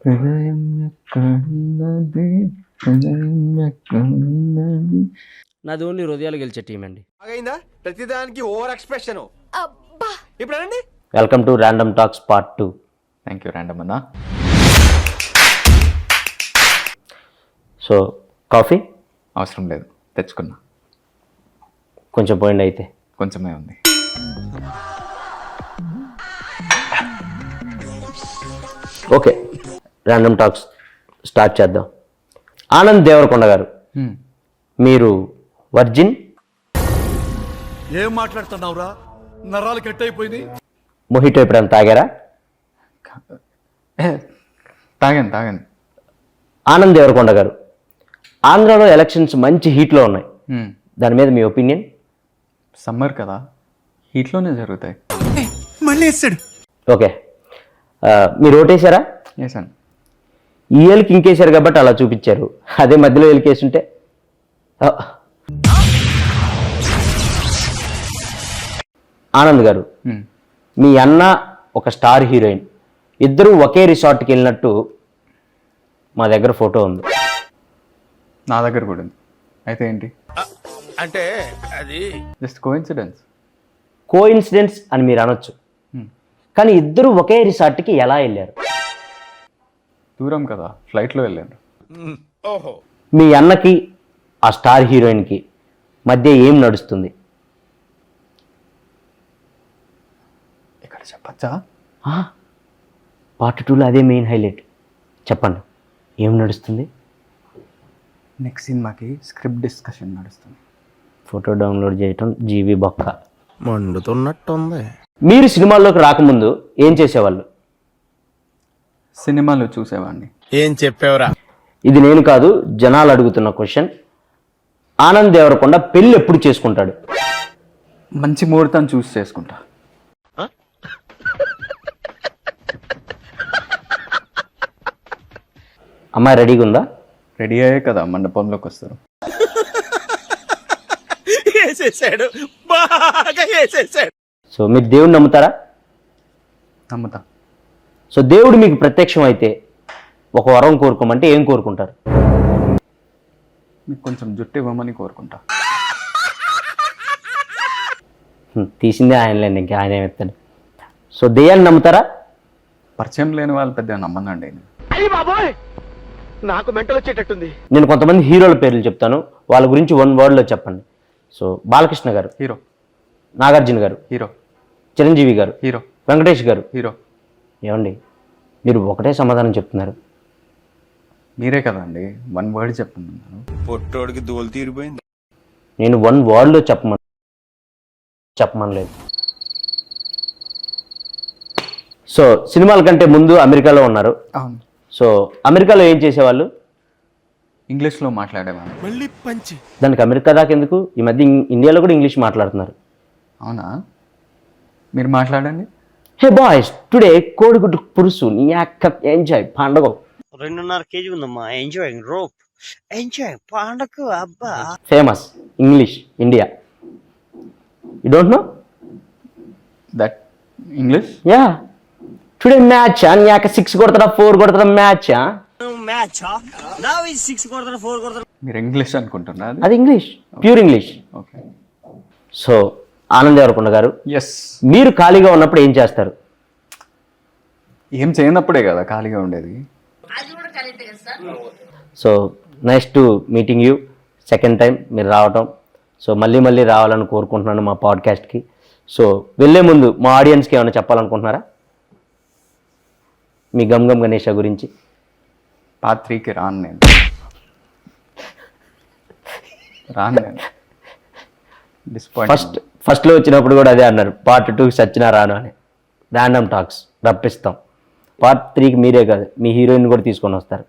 హృదయం ఎక్కడున్నది, హృదయం ఎక్కడున్నది. నాది ఓన్లీ హృదయాలు గెలిచే టీం అండి. అయిందా ప్రతిదానికి ఓవర్ ఎక్స్ప్రెషన్. ఇప్పుడు అనండి. Welcome to random talks part 2. Thank you random అన్న. సో కాఫీ అవసరం లేదు, తెచ్చుకున్నా. కొంచెం పోయింది అయితే. కొంచెమే ఉంది. ఓకే, ర్యాండమ్ టాక్స్ స్టార్ట్ చేద్దాం. ఆనంద్ దేవరకొండ గారు, మీరు వర్జిన్? ఏం మాట్లాడుతున్నావురా, నరాలు కట్ అయిపోయింది. మొహిటో ఎప్పుడైనా తాగారా? తాగాను. ఆనంద్ దేవరకొండ గారు, ఆంధ్రాలో ఎలక్షన్స్ మంచి హీట్లో ఉన్నాయి, దాని మీద మీ ఒపీనియన్? సమ్మర్ కదా, హీట్లోనే జరుగుతాయి. మళ్ళీ వేసాడు. ఓకే, మీరు ఓటేశారా? వేసాను. ఈ ఏళ్ళకి ఇంకేశారు కాబట్టి అలా చూపించారు, అదే మధ్యలో ఏళ్ళకేసుంటే ఆనంద్ గారు, మీ అన్న ఒక స్టార్ హీరోయిన్, ఇద్దరు ఒకే రిసార్ట్కి వెళ్ళినట్టు మా దగ్గర ఫోటో ఉంది. నా దగ్గర కూడా ఉంది. అయితే ఏంటి? అంటే అది జస్ట్ కోఇన్సిడెన్స్. కోఇన్సిడెన్స్ అని మీరు అనొచ్చు, కానీ ఇద్దరు ఒకే రిసార్ట్కి ఎలా వెళ్ళారు? దూరం కదా, ఫ్లైట్లో వెళ్ళాను. ఓహో. మీ అన్నకి ఆ స్టార్ హీరోయిన్కి మధ్య ఏం నడుస్తుంది? ఇక్కడ చెప్పచ్చా? పార్ట్ 2లో అదే మెయిన్ హైలైట్. చెప్పండి, ఏం నడుస్తుంది? నెక్స్ట్ సినిమాకి స్క్రిప్ట్ డిస్కషన్ నడుస్తుంది. ఫోటో డౌన్లోడ్ చేయటం జీవి బొక్క. మండుతున్నట్టుంది. మీరు సినిమాల్లోకి రాకముందు ఏం చేసేవాళ్ళు? సినిమాలు చూసేవాడిని. ఏం చెప్పావురా? ఇది నేను కాదు, జనాలు అడుగుతున్న క్వశ్చన్. ఆనంద్ దేవరకొండ పెళ్ళి ఎప్పుడు చేసుకుంటాడు? మంచి ముహూర్తం చూసి చేసుకుంటా. అమ్మాయి రెడీగా ఉందా? రెడీ అయ్యే కదా మండపంలోకి వస్తారు. వేసేసాడు, బాగా వేసేసాడు. సో మీరు దేవుడిని నమ్ముతారా? నమ్ముతా. సో దేవుడు మీకు ప్రత్యక్షం అయితే ఒక వరం కోరుకోమంటే ఏం కోరుకుంటారు? మీకు కొంచెం జుట్టు ఇవ్వమని కోరుకుంటా. తీసిందే ఆయనలేండి, ఇంకా ఆయన ఏమెత్తాడు. సో దెయ్యాన్ని నమ్ముతారా? పరిచయం లేని వాళ్ళు పెద్దగా నమ్మనండి. అయ్యి బాబోయ్, నాకు మెంటల్ వచ్చేటట్టుంది. నేను కొంతమంది హీరోల పేర్లు చెప్తాను, వాళ్ళ గురించి 1 wordలో చెప్పండి. సో బాలకృష్ణ గారు, హీరో. నాగార్జున గారు, హీరో. చిరంజీవి గారు, హీరో. వెంకటేష్ గారు, హీరో. ఏమండి మీరు ఒకటే సమాధానం చెప్తున్నారు? మీరే కదండి 1 word చెప్తున్నాను. పొట్టోడికి దోలు తీరిపోయింది. నేను 1 wordలో చెప్పమనలేదు. సో సినిమాల కంటే ముందు అమెరికాలో ఉన్నారు. అవును. సో అమెరికాలో ఏం చేసేవాళ్ళు? ఇంగ్లీష్లో మాట్లాడేవాడిని. మళ్ళీ పంచి. దానికి అమెరికా దాకా ఎందుకు? ఈ మధ్య ఇండియాలో కూడా ఇంగ్లీష్ మాట్లాడుతున్నారు. అవునా? మీరు మాట్లాడండి. హే బాయ్స్, టుడే కోడిగుడ్డు పురుసు నీ అక్క ఎంజాయ్ పండగ. 2.5 kg ఉందమ్మా. ఎంజాయింగ్ రోప్, ఎంజాయ్ పండగ. అబ్బా famous English India. You don't know that English? Yeah. Today match నీ అక్క 6 కొడతారా 4 కొడతారా మ్యాచ్? మ్యాచ్ నా 6 కొడతారు 4 కొడతారు. మీరు ఇంగ్లీష్ అనుకుంటున్నా? అది English, pure English. Okay. So Anand Devarakonda గారు, ఎస్. మీరు ఖాళీగా ఉన్నప్పుడు ఏం చేస్తారు? ఏం చేయనప్పుడే కదా ఖాళీగా ఉండేది. So nice to meeting you second time మీరు రావటం. సో మళ్ళీ రావాలని కోరుకుంటున్నాను మా పాడ్కాస్ట్కి. సో వెళ్ళే ముందు మా ఆడియన్స్కి ఏమైనా చెప్పాలనుకుంటున్నారా మీ గమ్ గణేష గురించి? పార్ట్ 3కి రాను నేను. ఫస్ట్లో వచ్చినప్పుడు కూడా అదే అన్నారు, పార్ట్ 2కి సచ్చినా రాను అని. Random talks రప్పిస్తాం. పార్ట్ 3కి మీరే కాదు, మీ హీరోయిన్ కూడా తీసుకొని వస్తారు.